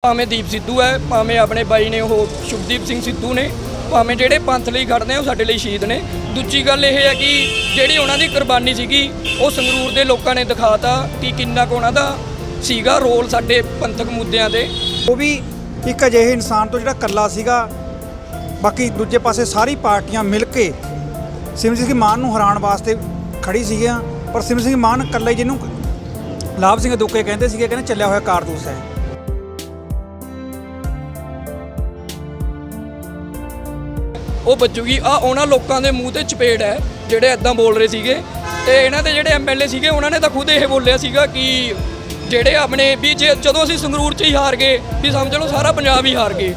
ਭਾਵੇਂ ਦੀਪ ਸਿੱਧੂ ਹੈ, ਭਾਵੇਂ ਆਪਣੇ ਬਾਈ ਨੇ ਉਹ ਸ਼ੁਭਦੀਪ ਸਿੰਘ ਸਿੱਧੂ ਨੇ, ਭਾਵੇਂ ਜਿਹੜੇ ਪੰਥ ਲਈ ਖੜਦੇ ਉਹ ਸਾਡੇ ਲਈ ਸ਼ਹੀਦ ਨੇ। ਦੂਜੀ ਗੱਲ ਇਹ ਹੈ ਕਿ ਜਿਹੜੀ ਉਹਨਾਂ ਦੀ ਕੁਰਬਾਨੀ ਸੀਗੀ ਉਹ ਸੰਗਰੂਰ ਦੇ ਲੋਕਾਂ ਨੇ ਦਿਖਾਤਾ ਕਿ ਕਿੰਨਾ ਕੁ ਉਹਨਾਂ ਦਾ ਸੀਗਾ ਰੋਲ ਸਾਡੇ ਪੰਥਕ ਮੁੱਦਿਆਂ ਤੇ। ਉਹ ਵੀ ਇੱਕ ਅਜਿਹੇ ਇਨਸਾਨ ਤੋਂ ਜਿਹੜਾ ਇਕੱਲਾ ਸੀਗਾ, ਬਾਕੀ ਦੂਜੇ ਪਾਸੇ ਸਾਰੀ ਪਾਰਟੀਆਂ ਮਿਲ ਕੇ ਸਿਮਰਜੀਤ ਸਿੰਘ ਮਾਨ ਨੂੰ ਹਰਾਉਣ ਵਾਸਤੇ ਖੜੀ ਸੀਗੀਆਂ। ਪਰ ਸਿਮਰਜੀਤ ਸਿੰਘ ਮਾਨ ਇਕੱਲਾ ਹੀ, ਜਿਹਨੂੰ ਲਾਭ ਸਿੰਘ ਦੁੱਕੇ ਕਹਿੰਦੇ ਸੀਗੇ, ਕਹਿੰਦੇ ਚੱਲਿਆ ਹੋਇਆ ਕਾਰਤੂਸ ਹੈ। ਉਹ ਵੱਜੂਗੀ ਆ ਉਹਨਾਂ ਲੋਕਾਂ ਦੇ ਮੂੰਹ ਤੇ ਚਪੇੜ ਹੈ ਜਿਹੜੇ ਐਦਾਂ ਬੋਲ ਰਹੇ ਸੀਗੇ। ਤੇ ਇਹਨਾਂ ਦੇ ਜਿਹੜੇ ਐਮਐਲਏ ਸੀਗੇ ਉਹਨਾਂ ਨੇ ਤਾਂ ਖੁਦ ਇਹ ਬੋਲਿਆ ਸੀਗਾ ਕਿ ਜਿਹੜੇ ਆਪਣੇ ਵੀ ਜਦੋਂ ਅਸੀਂ ਸੰਗਰੂਰ 'ਚ ਹੀ ਹਾਰ ਗਏ ਵੀ ਸਮਝ ਲਓ ਸਾਰਾ ਪੰਜਾਬ ਹੀ ਹਾਰ ਗਏ।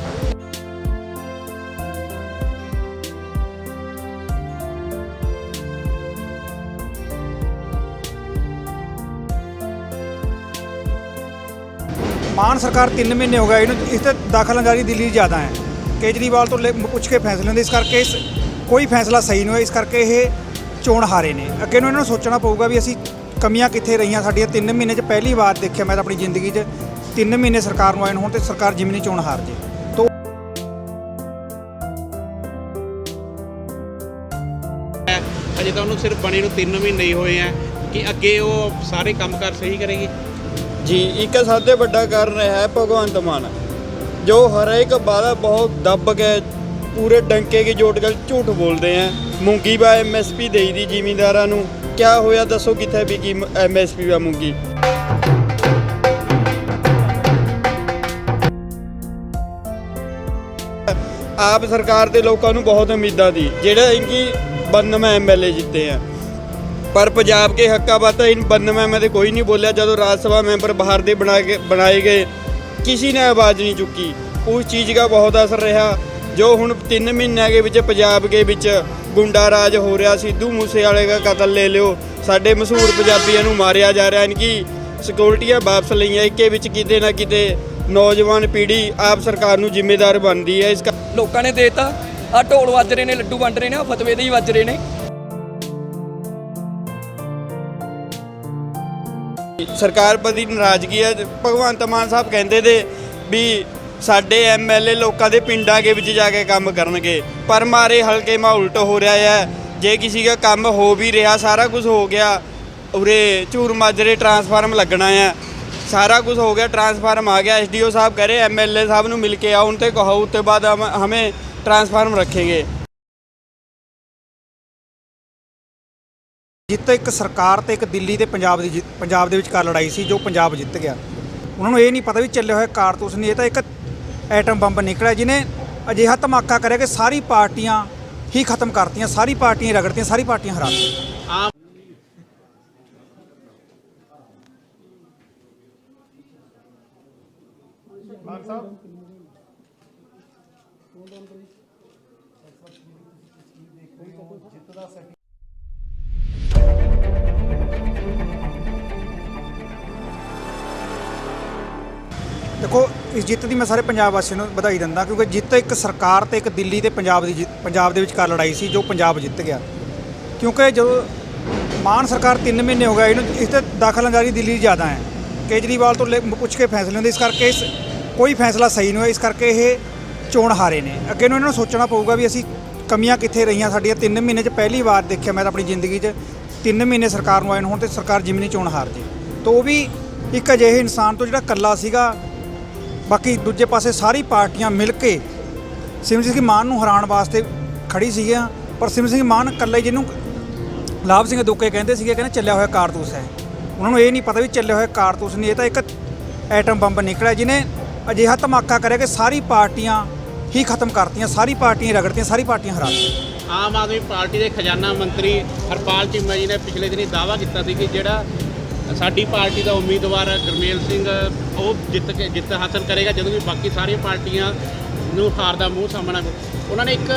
ਮਾਨ ਸਰਕਾਰ 3 ਮਹੀਨੇ ਹੋ ਗਏ ਇਹਨੂੰ, ਇਸ ਤੇ ਦਖਲਅੰਦਾਜ਼ੀ ਦਿੱਲੀ ਜ਼ਿਆਦਾ ਹੈ। केजरीवाल तो पुछ के फैसले होंगे, इस करके कोई फैसला सही नहीं होया, इस करके ये चोण हारे ने। अगे इन्होंने सोचना पऊगा भी असी कमियां कित्थे रहियां साडियां। 3 महीने च पहली बार देखिया मैं अपनी जिंदगी च 3 महीने सरकार नूं आए होण ते सरकार जिमनी चोण हार जे। तो अजे तो उन्होंने सिर्फ बने 3 महीने ही होए हैं कि अगे वो सारे कामकार सही करेगी जी। एक सबसे बड़ा कारण है भगवंत मान, जो हर एक वादा बहुत दब के पूरे डंके की जोट कर झूठ बोलते हैं। मूंगी बा MSP दे दी जिमींदारां नूं, क्या होया दसो कित्थे विकी MSP वा मूंगी। आप सरकार के लोगों नूं बहुत उम्मीदां दी, जेड़ा इनकी 92 MLA जिते हैं, पर पंजाब के हक्का बात इन 92 में तो कोई नहीं बोलिया। जदों राज सभा मैंबर बाहर दे बनाए गए, किसी ने आवाज़ नहीं चुकी। उस चीज़ का बहुत असर रहा। जो हुण 3 महीनों के विच पंजाब के विच गुंडा राज हो रहा, सिद्धू मूसेवाले का कतल ले लो, साडे मशहूर पंजाबियों नूं मारिया जा रहा, इनकी सिक्योरिटियां वापस लईआं, इक्के विच किते ना किते नौजवान पीढ़ी आप सरकार नूं जिम्मेदार बनती है। इसका लोगों ने देता आ ढोल वज रहे ने, लड्डू वंड रहे ने, फतवे दे ही वज रहे ने। सरकार प्रति नाराज़गी है। भगवंत मान साहब कहते थे भी साडे MLA लोगों के पिंडा के विच जाके काम करनगे, पर मारे हल्के में उल्ट हो रहा है। जे किसी का काम हो भी रहा, सारा कुछ हो गया, उरे झूर माजरे ट्रांसफार्म लगना है, सारा कुछ हो गया, ट्रांसफार्म आ गया। SDO साहब कह रहे MLA साहब नूं मिल के आओ, उनसे कहो, उसके बाद हमें ट्रांसफार्म रखेंगे। ਜਿੱਤ ਇੱਕ ਸਰਕਾਰ ਤੇ ਇੱਕ ਦਿੱਲੀ ਤੇ ਪੰਜਾਬ ਦੇ ਵਿਚਕਾਰ ਲੜਾਈ ਸੀ, ਜੋ ਪੰਜਾਬ ਜਿੱਤ ਗਿਆ। ਉਹਨਾਂ ਨੂੰ ਇਹ ਨਹੀਂ ਪਤਾ ਵੀ ਚੱਲੇ ਹੋਏ ਕਾਰਤੂਸ ਨਹੀਂ, ਇਹ ਤਾਂ ਇੱਕ ਐਟਮ ਬੰਬ ਨਿਕਲਿਆ ਜਿਹਨੇ ਅਜਿਹਾ ਧਮਾਕਾ ਕਰਿਆ ਕਿ ਸਾਰੀ ਪਾਰਟੀਆਂ ਹੀ ਖਤਮ ਕਰਤੀਆਂ, ਸਾਰੀ ਪਾਰਟੀਆਂ ਰਗੜਤੀਆਂ, ਸਾਰੀ ਪਾਰਟੀਆਂ ਹਰਾ ਦਿੱਤੀਆਂ। देखो, इस जिੱਤ ਦੀ मैं सारे पंजाब वासियों ਨੂੰ ਵਧਾਈ ਦਿੰਦਾ, क्योंकि ਜਿੱਤ ਇੱਕ ਸਰਕਾਰ ਤੇ ਇੱਕ ਦਿੱਲੀ ਤੇ ਪੰਜਾਬ ਦੇ ਵਿਚਕਾਰ ਲੜਾਈ ਸੀ, ਜੋ ਪੰਜਾਬ ਜਿੱਤ ਗਿਆ। क्योंकि ਜਦੋਂ ਮਾਨ ਸਰਕਾਰ 3 ਮਹੀਨੇ ਹੋ ਗਏ ਇਹਨੂੰ, ਇਸ ਤੇ ਦਖਲਅੰਦਾਜ਼ੀ ਦਿੱਲੀ ਜ਼ਿਆਦਾ ਹੈ। केजरीवाल ਤੋਂ ਪੁੱਛ ਕੇ ਫੈਸਲੇ ਹੁੰਦੇ, ਇਸ ਕਰਕੇ ਕੋਈ ਫੈਸਲਾ ਸਹੀ ਨਹੀਂ ਹੋਇਆ, ਇਸ ਕਰਕੇ ਇਹ ਚੋਣ ਹਾਰੇ ਨੇ। ਅੱਗੇ ਨੂੰ ਇਹਨਾਂ ਨੂੰ ਸੋਚਣਾ ਪਊਗਾ ਵੀ ਅਸੀਂ ਕਮੀਆਂ ਕਿੱਥੇ ਰਹੀਆਂ ਸਾਡੀਆਂ। 3 ਮਹੀਨੇ 'ਚ ਪਹਿਲੀ ਵਾਰ ਦੇਖਿਆ ਮੈਂ ਆਪਣੀ ਜ਼ਿੰਦਗੀ 'ਚ 3 ਮਹੀਨੇ ਸਰਕਾਰ ਨੂੰ ਆਏ ਹੋਣ ਤੇ ਸਰਕਾਰ ਜਿਮਨੀ ਚੋਣ ਹਾਰ ਜੇ। ਤਾਂ ਉਹ ਵੀ ਇੱਕ ਅਜਿਹੇ ਇਨਸਾਨ ਤੋਂ ਜਿਹੜਾ ਇਕੱਲਾ ਸੀਗਾ, ਬਾਕੀ ਦੂਜੇ ਪਾਸੇ ਸਾਰੀ ਪਾਰਟੀਆਂ ਮਿਲ ਕੇ ਸਿਮਰਜੀਤ ਸਿੰਘ ਮਾਨ ਨੂੰ ਹਰਾਉਣ ਵਾਸਤੇ ਖੜੀ ਸੀਗੀਆਂ। ਪਰ ਸਿਮਰਜੀਤ ਸਿੰਘ ਮਾਨ ਇਕੱਲਾ ਹੀ, ਜਿਹਨੂੰ ਲਾਭ ਸਿੰਘ ਦੁੱਕੇ ਕਹਿੰਦੇ ਸੀਗੇ, ਕਹਿੰਦੇ ਚੱਲਿਆ ਹੋਇਆ ਕਾਰਤੂਸ ਹੈ। ਉਹਨਾਂ ਨੂੰ ਇਹ ਨਹੀਂ ਪਤਾ ਵੀ ਚੱਲੇ ਹੋਏ ਕਾਰਤੂਸ ਨਹੀਂ, ਇਹ ਤਾਂ ਇੱਕ ਐਟਮ ਬੰਬ ਨਿਕਲਿਆ ਜਿਹਨੇ ਅਜਿਹਾ ਧਮਾਕਾ ਕਰਿਆ ਕਿ ਸਾਰੀ ਪਾਰਟੀਆਂ ਹੀ ਖਤਮ ਕਰਤੀਆਂ, ਸਾਰੀ ਪਾਰਟੀਆਂ ਰਗੜਤੀਆਂ, ਸਾਰੀ ਪਾਰਟੀਆਂ ਹਰਾ ਦਿੱਤੀਆਂ। ਆਮ ਆਦਮੀ ਪਾਰਟੀ ਦੇ ਖਜ਼ਾਨਾ ਮੰਤਰੀ ਹਰਪਾਲ ਚੀਮਾ ਜੀ ਨੇ ਪਿਛਲੇ ਦਿਨੀ ਦਾਅਵਾ ਕੀਤਾ ਸੀ ਕਿ ਜਿਹੜਾ ਸਾਡੀ ਪਾਰਟੀ ਦਾ ਉਮੀਦਵਾਰ ਗੁਰਮੇਲ ਸਿੰਘ ਉਹ ਜਿੱਤ ਹਾਸਲ ਕਰੇਗਾ, ਜਦੋਂ ਵੀ ਬਾਕੀ ਸਾਰੀਆਂ ਪਾਰਟੀਆਂ ਨੂੰ ਹਾਰ ਦਾ ਮੂੰਹ ਸਾਹਮਣਾ। ਉਹਨਾਂ ਨੇ ਇੱਕ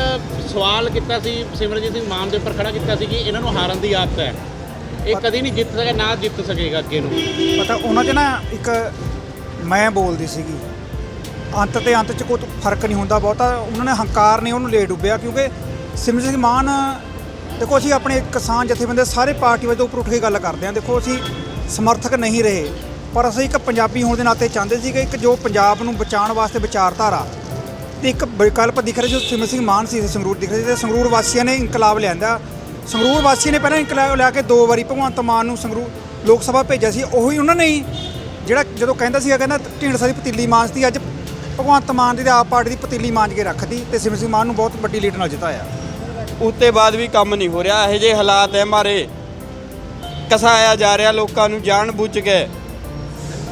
ਸਵਾਲ ਕੀਤਾ ਸੀ, ਸਿਮਰਜੀਤ ਸਿੰਘ ਮਾਨ ਦੇ ਉੱਪਰ ਖੜਾ ਕੀਤਾ ਸੀ ਕਿ ਇਹਨਾਂ ਨੂੰ ਹਾਰਨ ਦੀ ਆਦਤ ਹੈ, ਇਹ ਕਦੀ ਨਹੀਂ ਜਿੱਤ ਸਕਿਆ, ਨਾ ਜਿੱਤ ਸਕੇਗਾ ਅੱਗੇ ਨੂੰ। ਪਤਾ ਉਹਨਾਂ 'ਚ ਨਾ ਇੱਕ ਮੈਂ ਬੋਲਦੀ ਸੀਗੀ, ਅੰਤ ਤੇ ਅੰਤ 'ਚ ਕੋਈ ਫਰਕ ਨਹੀਂ ਹੁੰਦਾ ਬਹੁਤਾ। ਉਹਨਾਂ ਨੇ ਹੰਕਾਰ ਨੇ ਉਹਨੂੰ ਲੈ ਡੁੱਬਿਆ, ਕਿਉਂਕਿ ਸਿਮਰਜੀਤ ਸਿੰਘ ਮਾਨ, ਦੇਖੋ ਅਸੀਂ ਆਪਣੇ ਕਿਸਾਨ ਜਥੇਬੰਦੀ ਸਾਰੇ ਪਾਰਟੀ ਵਜੋਂ ਉੱਪਰ ਉੱਠ ਕੇ ਗੱਲ ਕਰਦੇ ਹਾਂ। ਦੇਖੋ ਅਸੀਂ ਸਮਰਥਕ ਨਹੀਂ ਰਹੇ, ਪਰ ਅਸੀਂ ਇੱਕ ਪੰਜਾਬੀ ਹੋਣ ਦੇ ਨਾਤੇ ਚਾਹੁੰਦੇ ਸੀ ਕਿ ਇੱਕ ਜੋ ਪੰਜਾਬ ਨੂੰ ਬਚਾਉਣ ਵਾਸਤੇ ਵਿਚਾਰਧਾਰਾ ਤੇ ਇੱਕ ਵਿਕਲਪ ਦਿਖ ਰਿਹਾ ਜੋ ਸਿਮਰਨ ਸਿੰਘ ਮਾਨ ਸੀ ਸੰਗਰੂਰ ਦਿਖ ਰਿਹਾ ਸੀ ਤੇ ਸੰਗਰੂਰ ਵਾਸੀਆਂ ਨੇ ਇਨਕਲਾਬ ਲਿਆਂਦਾ। ਸੰਗਰੂਰ ਵਾਸੀਆਂ ਨੇ ਪਹਿਲਾਂ ਇਨਕਲਾਬ ਲਿਆ ਕੇ 2 ਵਾਰੀ ਭਗਵੰਤ ਮਾਨ ਨੂੰ ਸੰਗਰੂਰ ਲੋਕ ਸਭਾ ਭੇਜਿਆ ਸੀ। ਉਹੀ ਉਹਨਾਂ ਨੇ ਹੀ ਜਿਹੜਾ ਜਦੋਂ ਕਹਿੰਦਾ ਸੀਗਾ ਕਹਿੰਦਾ ਢੀਂਡਸਾ ਦੀ ਪਤੀਲੀ ਮਾਂਜਦੀ, ਅੱਜ ਭਗਵੰਤ ਮਾਨ ਦੀ ਤੇ ਆਪ ਪਾਰਟੀ ਦੀ ਪਤੀਲੀ ਮਾਂਜ ਕੇ ਰੱਖਦੀ ਤੇ ਸਿਮਰਨ ਸਿੰਘ ਮਾਨ ਨੂੰ ਬਹੁਤ ਵੱਡੀ ਲੀਡ ਨਾਲ ਜਿਤਾਇਆ। ਉੱਤੇ ਬਾਅਦ ਵੀ ਕੰਮ ਨਹੀਂ ਹੋ ਰਿਹਾ। ਇਹੋ ਜਿਹੇ ਹਾਲਾਤ ਹੈ ਮਾਰੇ ਕਸਾਇਆ ਜਾ ਰਿਹਾ ਲੋਕਾਂ ਨੂੰ ਜਾਣ ਬੁੱਝ ਕੇ।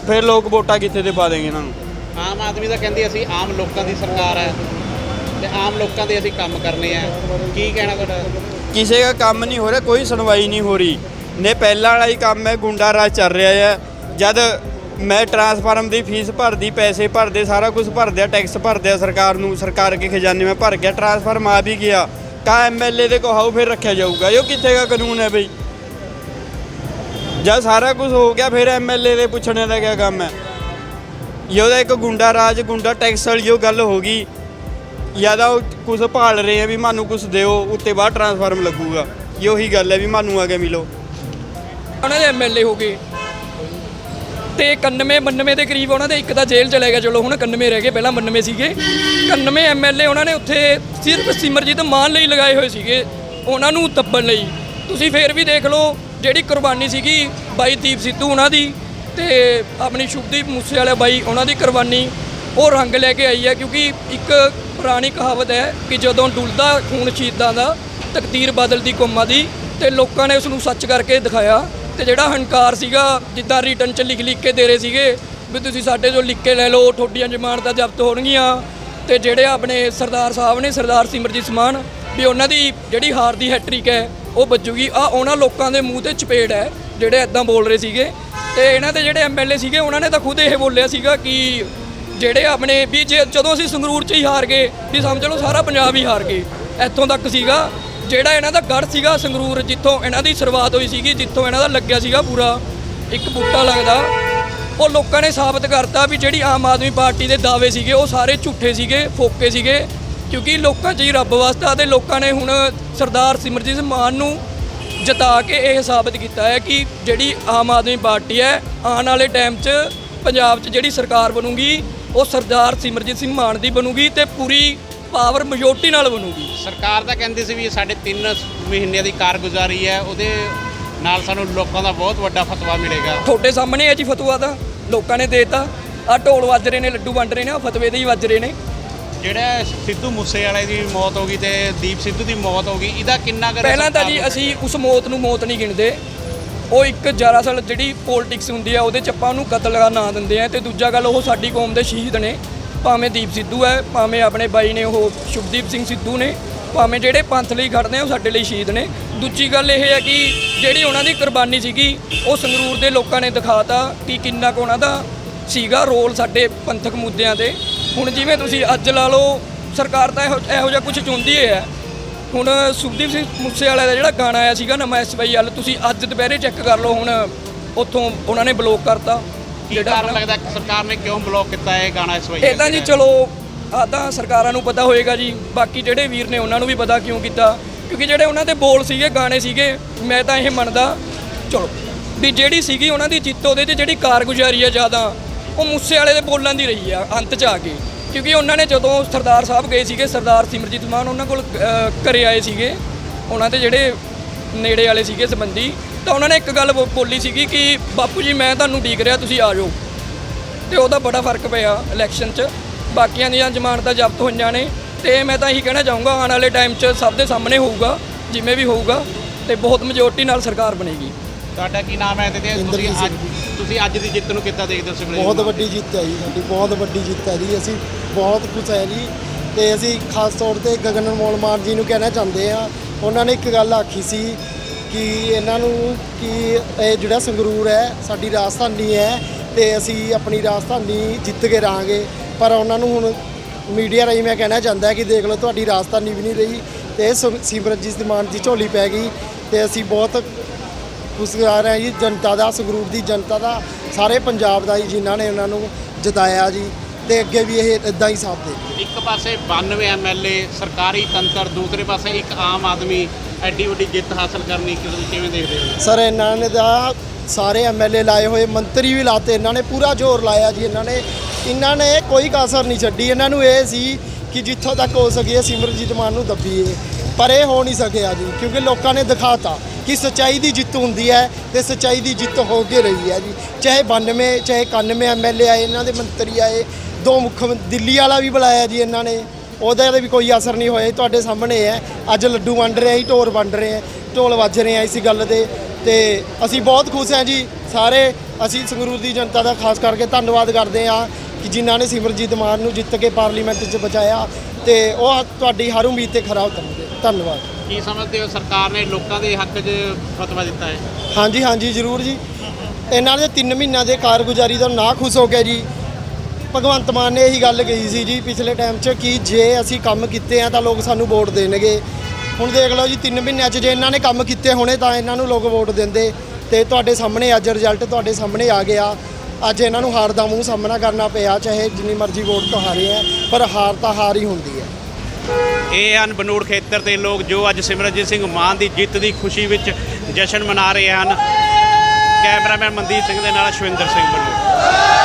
ਫਿਰ ਲੋਕ ਵੋਟਾਂ ਕਿੱਥੇ ਤੇ ਪਾ ਦੇਣਗੇ ਇਹਨਾਂ ਨੂੰ। ਆਮ ਆਦਮੀ ਤਾਂ ਕਹਿੰਦੀ ਅਸੀਂ ਆਮ ਲੋਕਾਂ ਦੀ ਸਰਕਾਰ ਹੈ ਤੇ ਆਮ ਲੋਕਾਂ ਦੇ ਅਸੀਂ ਕੰਮ ਕਰਨੇ ਆ। ਕੀ ਕਹਿਣਾ ਤੁਹਾਡਾ? ਕਿਸੇ ਦਾ ਕੰਮ ਨਹੀਂ ਹੋ ਰਿਹਾ, ਕੋਈ ਸੁਣਵਾਈ ਨਹੀਂ ਹੋ ਰਹੀ ਨੇ। ਪਹਿਲਾਂ ਵਾਲਾ ਹੀ ਕੰਮ ਹੈ, ਗੁੰਡਾ ਰਾਜ ਚੱਲ ਰਿਹਾ ਹੈ। ਜਦ ਮੈਂ ਟਰਾਂਸਫਾਰਮ ਦੀ ਫੀਸ ਭਰਦੀ, ਪੈਸੇ ਭਰਦੇ, ਸਾਰਾ ਕੁਝ ਭਰਦੇ, ਟੈਕਸ ਭਰਦੇ ਸਰਕਾਰ ਨੂੰ, ਸਰਕਾਰ ਕੇ ਖਜ਼ਾਨੇ में ਭਰ ਗਿਆ। ਟਰਾਂਸਫਾਰਮ ਆ ਵੀ ਗਿਆ, ਕਾ ਐਮਐਲਏ ਦੇ ਕੋ ਹਾਊ ਫਿਰ ਰੱਖਿਆ ਜਾਊਗਾ? ਇਹ ਕਿੱਥੇ ਦਾ ਕਾਨੂੰਨ ਹੈ ਬਈ? ਜਦ ਸਾਰਾ ਕੁਝ ਹੋ ਗਿਆ ਫਿਰ ਐਮਐਲਏ ਦੇ ਪੁੱਛਣੇ ਦਾ ਕੀ ਕੰਮ ਹੈ? ਉਹਦਾ ਇੱਕ ਗੁੰਡਾ ਰਾਜ, ਗੁੰਡਾ ਟੈਕਸ ਵਾਲੀ ਉਹ ਗੱਲ ਹੋ ਗਈ। ਜਾਂ ਤਾਂ ਕੁਝ ਭਾਲ ਰਹੇ ਆ ਵੀ ਮਾਨੂੰ ਕੁਝ ਦਿਓ, ਉੱਤੇ ਬਾਅਦ ਟਰਾਂਸਫਾਰਮ ਲੱਗੂਗਾ। ਇਹ ਉਹੀ ਗੱਲ ਹੈ ਵੀ ਮਾਨੂੰ ਆ ਕੇ ਮਿਲੋ। ਉਹਨਾਂ ਦੇ ਐਮਐਲਏ ਹੋ ਗਏ ਤੇ 91-92 ਦੇ ਕਰੀਬ ਉਹਨਾਂ ਦੇ ਇੱਕ ਤਾਂ ਜੇਲ੍ਹ ਚਲੇ ਗਿਆ। ਚਲੋ ਹੁਣ 91 ਰਹਿ ਗਏ, ਪਹਿਲਾਂ 92 ਸੀਗੇ। 91 ਐਮਐਲਏ ਉਹਨਾਂ ਨੇ ਉੱਥੇ ਸਿਰਫ ਸਿਮਰਜੀਤ ਮਾਨ ਲਈ ਲਗਾਏ ਹੋਏ ਸੀਗੇ, ਉਹਨਾਂ ਨੂੰ ਦੱਬਣ ਲਈ। ਤੁਸੀਂ ਫੇਰ ਵੀ ਦੇਖ ਲਓ ਜਿਹੜੀ ਕੁਰਬਾਨੀ ਸੀਗੀ ਬਾਈ ਦੀਪ ਸਿੱਧੂ ਉਹਨਾਂ ਦੀ ਤੇ ਆਪਣੀ ਸ਼ੁਭਦੀਪ ਮੂਸੇਵਾਲਾ ਬਾਈ ਉਹਨਾਂ ਦੀ ਕੁਰਬਾਨੀ, ਉਹ ਰੰਗ ਲੈ ਕੇ ਆਈ ਹੈ। ਕਿਉਂਕਿ ਇੱਕ ਪੁਰਾਣੀ ਕਹਾਵਤ ਹੈ ਕਿ ਜਦੋਂ ਡੁੱਲਦਾ ਖੂਨ ਸ਼ਹੀਦਾਂ ਦਾ ਤਕਦੀਰ ਬਦਲਦੀ ਕੌਮਾਂ ਦੀ, ਤੇ ਲੋਕਾਂ ਨੇ ਉਸ ਨੂੰ ਸੱਚ ਕਰਕੇ ਦਿਖਾਇਆ। ਤੇ ਜਿਹੜਾ ਹੰਕਾਰ ਸੀਗਾ, ਜਿੱਦਾਂ ਰਿਟਰਨ 'ਚ ਲਿਖ ਕੇ ਦੇ ਰਹੇ ਸੀਗੇ ਵੀ ਤੁਸੀਂ ਸਾਡੇ ਤੋਂ ਲਿਖ ਕੇ ਲੈ ਲਓ, ਤੁਹਾਡੀਆਂ ਜ਼ਮਾਨਤਾਂ ਜ਼ਬਤ ਹੋਣਗੀਆਂ। ਤੇ ਜਿਹੜੇ ਆਪਣੇ ਸਰਦਾਰ ਸਾਹਿਬ ਨੇ, ਸਰਦਾਰ ਸਿਮਰਜੀਤ ਮਾਨ, ਵੀ ਉਹਨਾਂ ਦੀ ਜਿਹੜੀ ਹਾਰ ਦੀ ਹੈਟ੍ਰਿਕ ਹੈ ਉਹ ਵੱਜੂਗੀ। ਆ ਉਹਨਾਂ ਲੋਕਾਂ ਦੇ ਮੂੰਹ ਤੇ ਚਪੇੜ ਹੈ ਜਿਹੜੇ ਇਦਾਂ ਬੋਲ ਰਹੇ ਸੀਗੇ। ਤੇ ਇਹਨਾਂ ਦੇ ਜਿਹੜੇ ਐਮਐਲਏ ਸੀਗੇ ਉਹਨਾਂ ਨੇ ਤਾਂ ਖੁਦ ਇਹ ਬੋਲਿਆ ਸੀਗਾ ਕਿ ਜਿਹੜੇ ਆਪਣੇ ਵੀ ਜਦੋਂ ਅਸੀਂ ਸੰਗਰੂਰ 'ਚ ਹੀ ਹਾਰ ਗਏ ਵੀ ਸਮਝ ਲਓ ਸਾਰਾ ਪੰਜਾਬ ਹੀ ਹਾਰ ਗਏ। ਇੱਥੋਂ ਤੱਕ ਸੀਗਾ ਜਿਹੜਾ ਇਹਨਾਂ ਦਾ ਗੜ੍ਹ ਸੀਗਾ ਸੰਗਰੂਰ, ਜਿੱਥੋਂ ਇਹਨਾਂ ਦੀ ਸ਼ੁਰੂਆਤ ਹੋਈ ਸੀਗੀ, ਜਿੱਥੋਂ ਇਹਨਾਂ ਦਾ ਲੱਗਿਆ ਸੀਗਾ ਪੂਰਾ ਇੱਕ ਬੂਟਾ ਲੱਗਦਾ, ਉਹ ਲੋਕਾਂ ਨੇ ਸਾਬਤ ਕਰਤਾ ਵੀ ਜਿਹੜੀ ਆਮ ਆਦਮੀ ਪਾਰਟੀ ਦੇ ਦਾਅਵੇ ਸੀਗੇ ਉਹ ਸਾਰੇ ਝੂਠੇ ਸੀਗੇ, ਫੋਕੇ ਸੀਗੇ। ਕਿਉਂਕਿ ਲੋਕਾਂ 'ਚ ਹੀ ਰੱਬ ਵਸਦਾ ਤੇ ਲੋਕਾਂ ਨੇ ਹੁਣ ਸਰਦਾਰ ਸਿਮਰਜੀਤ ਮਾਨ ਨੂੰ ਜਿਤਾ ਕੇ ਇਹ ਸਾਬਤ ਕੀਤਾ ਹੈ ਕਿ ਜਿਹੜੀ ਆਮ ਆਦਮੀ ਪਾਰਟੀ ਹੈ ਆਉਣ ਵਾਲੇ ਟਾਈਮ 'ਚ ਪੰਜਾਬ 'ਚ ਜਿਹੜੀ ਸਰਕਾਰ ਬਣੂਗੀ ਉਹ ਸਰਦਾਰ ਸਿਮਰਜੀਤ ਸਿੰਘ ਮਾਨ ਦੀ ਬਣੂਗੀ ਤੇ ਪੂਰੀ ਪਾਵਰ ਮੈਜੋਰਟੀ ਨਾਲ ਬਣੂਗੀ। ਸਰਕਾਰ ਤਾਂ ਕਹਿੰਦੀ ਸੀ ਵੀ ਸਾਡੇ 3 ਮਹੀਨਿਆਂ ਦੀ ਕਾਰਗੁਜ਼ਾਰੀ ਹੈ, ਉਹਦੇ ਨਾਲ ਸਾਨੂੰ ਲੋਕਾਂ ਦਾ ਬਹੁਤ ਵੱਡਾ ਫਤਵਾ ਮਿਲੇਗਾ। ਤੁਹਾਡੇ ਸਾਹਮਣੇ ਹੈ ਜੀ ਫਤਵਾ ਤਾਂ ਲੋਕਾਂ ਨੇ ਦੇਤਾ। ਆ ਢੋਲ ਵੱਜ ਰਹੇ ਨੇ, ਲੱਡੂ ਵੰਡ ਰਹੇ ਨੇ, ਆ ਫਤਵੇ ਦੇ ਹੀ ਵੱਜ ਰਹੇ ਨੇ। ਜਿਹੜਾ ਸਿੱਧੂ ਮੂਸੇਵਾਲੇ ਦੀ ਮੌਤ ਹੋ ਗਈ ਤੇ ਦੀਪ ਸਿੱਧੂ ਦੀ ਮੌਤ ਹੋ ਗਈ, ਇਹਦਾ ਕਿੰਨਾ ਕੁ ਪਹਿਲਾਂ ਤਾਂ ਜੀ ਅਸੀਂ ਉਸ ਮੌਤ ਨੂੰ ਮੌਤ ਨਹੀਂ ਗਿਣਦੇ। ਉਹ ਇੱਕ ਦਰਅਸਲ ਜਿਹੜੀ ਪੋਲਿਟਿਕਸ ਹੁੰਦੀ ਆ ਉਹਦੇ 'ਚ ਆਪਾਂ ਉਹਨੂੰ ਕਤਲ ਦਾ ਨਾਂ ਦਿੰਦੇ ਆ। ਤੇ ਦੂਜਾ ਗੱਲ, ਉਹ ਸਾਡੀ ਕੌਮ ਦੇ ਸ਼ਹੀਦ ਨੇ, ਭਾਵੇਂ ਦੀਪ ਸਿੱਧੂ ਹੈ, ਭਾਵੇਂ ਆਪਣੇ ਬਾਈ ਨੇ ਉਹ ਸ਼ੁਭਦੀਪ ਸਿੰਘ ਸਿੱਧੂ ਨੇ, ਭਾਵੇਂ ਜਿਹੜੇ ਪੰਥ ਲਈ ਖੜਦੇ ਆ ਉਹ ਸਾਡੇ ਲਈ ਸ਼ਹੀਦ ਨੇ। ਦੂਜੀ ਗੱਲ ਇਹ ਹੈ ਕਿ ਜਿਹੜੀ ਉਹਨਾਂ ਦੀ ਕੁਰਬਾਨੀ ਸੀਗੀ ਉਹ ਸੰਗਰੂਰ ਦੇ ਲੋਕਾਂ ਨੇ ਦਿਖਾਤਾ ਕਿ ਕਿੰਨਾ ਕੁ ਉਹਨਾਂ ਦਾ ਸੀਗਾ ਰੋਲ ਸਾਡੇ ਪੰਥਕ ਮੁੱਦਿਆਂ 'ਤੇ। ਹੁਣ ਜਿਵੇਂ ਤੁਸੀਂ ਅੱਜ ਲਾ ਲਓ, ਸਰਕਾਰ ਤਾਂ ਇਹੋ ਜਿਹਾ ਕੁਝ ਚਾਹੁੰਦੀ ਹੈ। ਹੁਣ ਸ਼ੁਭਦੀਪ ਸਿੰਘ ਮੂਸੇਵਾਲੇ ਦਾ ਜਿਹੜਾ ਗਾਣਾ ਆਇਆ ਸੀਗਾ ਨਵਾਂ SYL, ਤੁਸੀਂ ਅੱਜ ਦੁਪਹਿਰੇ ਚੈੱਕ ਕਰ ਲਓ, ਹੁਣ ਉੱਥੋਂ ਉਹਨਾਂ ਨੇ ਬਲੌਕ ਕਰਤਾ। ਕੀ ਕਾਰਨ ਲੱਗਦਾ ਸਰਕਾਰ ਨੇ ਕਿਉਂ ਬਲੌਕ ਕੀਤਾ ਇਹ ਗਾਣਾ SYL? ਇਹ ਤਾਂ ਜੀ ਚਲੋ ਆਹ ਤਾਂ ਸਰਕਾਰਾਂ ਨੂੰ ਪਤਾ ਹੋਏਗਾ ਜੀ, ਬਾਕੀ ਜਿਹੜੇ ਵੀਰ ਨੇ ਉਹਨਾਂ ਨੂੰ ਵੀ ਪਤਾ ਕਿਉਂ ਕੀਤਾ। ਕਿਉਂਕਿ ਜਿਹੜੇ ਉਹਨਾਂ ਦੇ ਬੋਲ ਸੀਗੇ, ਗਾਣੇ ਸੀਗੇ, ਮੈਂ ਤਾਂ ਇਹ ਮੰਨਦਾ ਚਲੋ ਵੀ ਜਿਹੜੀ ਸੀਗੀ ਉਹਨਾਂ ਦੀ ਜਿੱਤ, ਉਹਦੇ 'ਚ ਜਿਹੜੀ ਕਾਰਗੁਜ਼ਾਰੀ ਹੈ ਜ਼ਿਆਦਾ ਉਹ ਮੂਸੇਵਾਲੇ ਦੇ ਬੋਲਾਂ ਦੀ ਰਹੀ ਆ ਅੰਤ 'ਚ ਆ ਕੇ। ਕਿਉਂਕਿ ਉਹਨਾਂ ਨੇ ਜਦੋਂ ਸਰਦਾਰ ਸਾਹਿਬ ਗਏ ਸੀਗੇ, ਸਰਦਾਰ ਸਿਮਰਜੀਤ ਮਾਨ ਉਹਨਾਂ ਕੋਲ ਘਰੇ ਆਏ ਸੀਗੇ, ਉਹਨਾਂ ਦੇ ਜਿਹੜੇ ਨੇੜੇ ਵਾਲੇ ਸੀਗੇ ਸੰਬੰਧੀ, ਤਾਂ ਉਹਨਾਂ ਨੇ ਇੱਕ ਗੱਲ ਬੋਲੀ ਸੀਗੀ ਕਿ ਬਾਪੂ ਜੀ ਮੈਂ ਤੁਹਾਨੂੰ ਉਡੀਕ ਰਿਹਾ, ਤੁਸੀਂ ਆ ਜਾਓ। ਤੇ ਉਹਦਾ ਬੜਾ ਫਰਕ ਪਿਆ ਇਲੈਕਸ਼ਨ 'ਚ। ਬਾਕੀਆਂ ਦੀਆਂ ਜ਼ਮਾਨਤਾਂ ਜ਼ਬਤ ਹੋਈਆਂ ਨੇ ਤੇ ਮੈਂ ਤਾਂ ਇਹੀ ਕਹਿਣਾ ਚਾਹੂੰਗਾ ਆਉਣ ਵਾਲੇ ਟਾਈਮ 'ਚ ਸਭ ਦੇ ਸਾਹਮਣੇ ਹੋਊਗਾ ਜਿਵੇਂ ਵੀ ਹੋਊਗਾ ਤੇ ਬਹੁਤ ਮੈਜੋਰਟੀ ਨਾਲ ਸਰਕਾਰ ਬਣੇਗੀ। ਤੁਹਾਡਾ ਕੀ ਨਾਮ ਹੈ ਤੇ ਤੁਸੀਂ ਅੱਜ ਦੀ ਜਿੱਤ ਨੂੰ ਕਿੱਦਾਂ ਦੇਖਦੇ ਹੋ? ਸਿਮਰਨ ਬਹੁਤ ਵੱਡੀ ਜਿੱਤ ਹੈ ਜੀ, ਸਾਡੀ ਬਹੁਤ ਵੱਡੀ ਜਿੱਤ ਹੈ ਜੀ। ਅਸੀਂ ਬਹੁਤ ਖੁਸ਼ ਹੈ ਜੀ ਤੇ ਅਸੀਂ ਖਾਸ ਤੌਰ ਤੇ ਗਗਨ ਅਨਮੋਲ ਮਾਨ ਜੀ ਨੂੰ ਕਹਿਣਾ ਚਾਹੁੰਦੇ ਆ। ਉਹਨਾਂ ਨੇ ਇੱਕ ਗੱਲ ਆਖੀ ਸੀ ਕਿ ਇਹਨਾਂ ਨੂੰ ਕਿ ਇਹ ਜਿਹੜਾ ਸੰਗਰੂਰ ਹੈ ਸਾਡੀ ਰਾਜਧਾਨੀ ਹੈ ਤੇ ਅਸੀਂ ਆਪਣੀ ਰਾਜਧਾਨੀ ਜਿੱਤ ਕੇ ਰਹਾਂਗੇ। ਪਰ ਉਹਨਾਂ ਨੂੰ ਹੁਣ ਮੀਡੀਆ ਰਾਹੀਂ ਮੈਂ ਕਹਿਣਾ ਚਾਹੁੰਦਾ ਕਿ ਦੇਖ ਲਓ ਤੁਹਾਡੀ ਰਾਜਧਾਨੀ ਵੀ ਨਹੀਂ ਰਹੀ ਤੇ ਸਿਮਰਨਜੀਤ ਮਾਨ ਦੀ ਝੋਲੀ ਪੈ ਗਈ। ਤੇ ਅਸੀਂ ਬਹੁਤ ਖੁਸ਼ਗਵਾਰ ਹਾਂ ਜੀ ਜਨਤਾ ਦਾ, ਸੰਗਰੂਰ ਦੀ ਜਨਤਾ ਦਾ, ਸਾਰੇ ਪੰਜਾਬ ਦਾ ਜੀ, ਜਿਨ੍ਹਾਂ ਨੇ ਉਹਨਾਂ ਨੂੰ ਜਿਤਾਇਆ ਜੀ। ਤੇ ਅੱਗੇ ਵੀ ਇਹ ਇਦਾਂ ਹੀ ਸਾਥ ਦੇ। ਇੱਕ ਪਾਸੇ 92 MLA ਸਰਕਾਰੀ ਤੰਤਰ, ਦੂਸਰੇ ਪਾਸੇ ਇੱਕ ਆਮ ਆਦਮੀ ਐਡੀ ਵੱਡੀ ਜਿੱਤ ਹਾਸਲ ਕਰਨੀ ਕਿਵੇਂ ਦੇਖਦੇ ਹੋ? ਸਰ ਇਹਨਾਂ ਨੇ ਦਾ ਸਾਰੇ ਐਮਐਲਏ ਲਾਏ ਹੋਏ, ਮੰਤਰੀ ਵੀ ਲਾਤੇ ਇਹਨਾਂ ਨੇ, ਪੂਰਾ ਜ਼ੋਰ ਲਾਇਆ ਜੀ ਇਹਨਾਂ ਨੇ ਕੋਈ ਕਸਰ ਨਹੀਂ ਛੱਡੀ। ਇਹਨਾਂ ਨੂੰ ਇਹ ਸੀ ਕਿ ਜਿੱਥੋਂ ਤੱਕ ਹੋ ਸਕੇ ਸਿਮਰਜੀਤ ਮਾਨ ਨੂੰ ਦੱਬੀਏ, ਪਰ ਇਹ ਹੋ ਨਹੀਂ ਸਕਿਆ ਜੀ, ਕਿਉਂਕਿ ਲੋਕਾਂ ਨੇ ਦਿਖਾਤਾ ਕਿ ਸੱਚਾਈ ਦੀ ਜਿੱਤ ਹੁੰਦੀ ਹੈ ਤੇ ਸੱਚਾਈ ਦੀ ਜਿੱਤ ਹੋ ਕੇ ਰਹੀ ਹੈ ਜੀ। ਚਾਹੇ 92 ਚਾਹੇ 91 ਐਮਐਲਏ ਆਏ, ਇਹਨਾਂ ਦੇ ਮੰਤਰੀ ਆਏ, 2 ਮੁੱਖ ਦਿੱਲੀ ਵਾਲਾ ਵੀ ਬੁਲਾਇਆ ਜੀ ਇਹਨਾਂ ਨੇ, ਉਹਦੇ ਵੀ ਕੋਈ ਅਸਰ ਨਹੀਂ ਹੋਇਆ। ਤੁਹਾਡੇ ਸਾਹਮਣੇ ਹੈ, ਅੱਜ ਲੱਡੂ ਵੰਡ ਰਹੇ ਸੀ, ਢੋਲ ਵੰਡ ਰਹੇ ਆ, ਢੋਲ ਵੱਜ ਰਹੇ ਆ ਇਸ ਗੱਲ ਦੇ, ਤੇ ਅਸੀਂ ਬਹੁਤ ਖੁਸ਼ ਹਾਂ ਜੀ। ਸਾਰੇ ਅਸੀਂ ਸੰਗਰੂਰ ਦੀ ਜਨਤਾ ਦਾ ਖਾਸ ਕਰਕੇ ਧੰਨਵਾਦ ਕਰਦੇ ਹਾਂ ਕਿ ਜਿਨ੍ਹਾਂ ਨੇ ਸਿਮਰਜੀਤ ਮਾਨ ਨੂੰ ਜਿੱਤ ਕੇ ਪਾਰਲੀਮੈਂਟ 'ਚ ਬਚਾਇਆ, ਤੇ ਉਹ ਤੁਹਾਡੀ ਹਰ ਉਮੀਦ ਤੇ ਖਰਾ ਉਤਰਨਗੇ। ਧੰਨਵਾਦ। ਕੀ ਸਮਝਦੇ ਹੋ ਸਰਕਾਰ ਨੇ ਲੋਕਾਂ ਦੇ ਹੱਕ 'ਚ ਫਤਵਾ ਦਿੱਤਾ ਹੈ? ਹਾਂਜੀ ਹਾਂਜੀ ਜ਼ਰੂਰ ਜੀ। ਇਹਨਾਂ ਦੇ 3 ਮਹੀਨਿਆਂ ਦੇ ਕਾਰਗੁਜ਼ਾਰੀ ਤੋਂ ਨਾ ਖੁਸ਼ ਹੋ ਕੇ ਜੀ ਭਗਵੰਤ ਮਾਨ ਨੇ ਇਹੀ ਗੱਲ ਕਹੀ ਸੀ ਜੀ ਪਿਛਲੇ ਟਾਈਮ 'ਚ ਕਿ ਜੇ ਅਸੀਂ ਕੰਮ ਕੀਤੇ ਆ ਤਾਂ ਲੋਕ ਸਾਨੂੰ ਵੋਟ ਦੇਣਗੇ। ਹੁਣ ਦੇਖ ਲਓ ਜੀ 3 ਮਹੀਨਿਆਂ 'ਚ ਜੇ ਇਹਨਾਂ ਨੇ ਕੰਮ ਕੀਤੇ ਹੋਣੇ ਤਾਂ ਇਹਨਾਂ ਨੂੰ ਲੋਕ ਵੋਟ ਦਿੰਦੇ, ਤੇ ਤੁਹਾਡੇ ਸਾਹਮਣੇ ਅੱਜ ਰਿਜ਼ਲਟ ਤੁਹਾਡੇ ਸਾਹਮਣੇ ਆ ਗਿਆ। ਅੱਜ ਇਹਨਾਂ ਨੂੰ ਹਾਰ ਦਾ ਮੂੰਹ ਸਾਹਮਣਾ ਕਰਨਾ ਪਿਆ, ਚਾਹੇ ਜਿੰਨੀ ਮਰਜ਼ੀ ਵੋਟ ਤੋਂ ਹਾਰੇ ਆ, ਪਰ ਹਾਰ ਤਾਂ ਹਾਰ ਹੀ ਹੁੰਦੀ ਹੈ। ਇਹ ਹਨ ਬਨੂੜ ਖੇਤਰ ਦੇ ਲੋਕ ਜੋ ਅੱਜ ਸਿਮਰਜੀਤ ਸਿੰਘ ਮਾਨ ਦੀ ਜਿੱਤ ਦੀ ਖੁਸ਼ੀ ਵਿੱਚ ਜਸ਼ਨ ਮਨਾ ਰਹੇ ਹਨ। ਕੈਮਰਾਮੈਨ ਮਨਦੀਪ ਸਿੰਘ ਦੇ ਨਾਲ ਸ਼ਵਿੰਦਰ ਸਿੰਘ ਬਨੂੜ।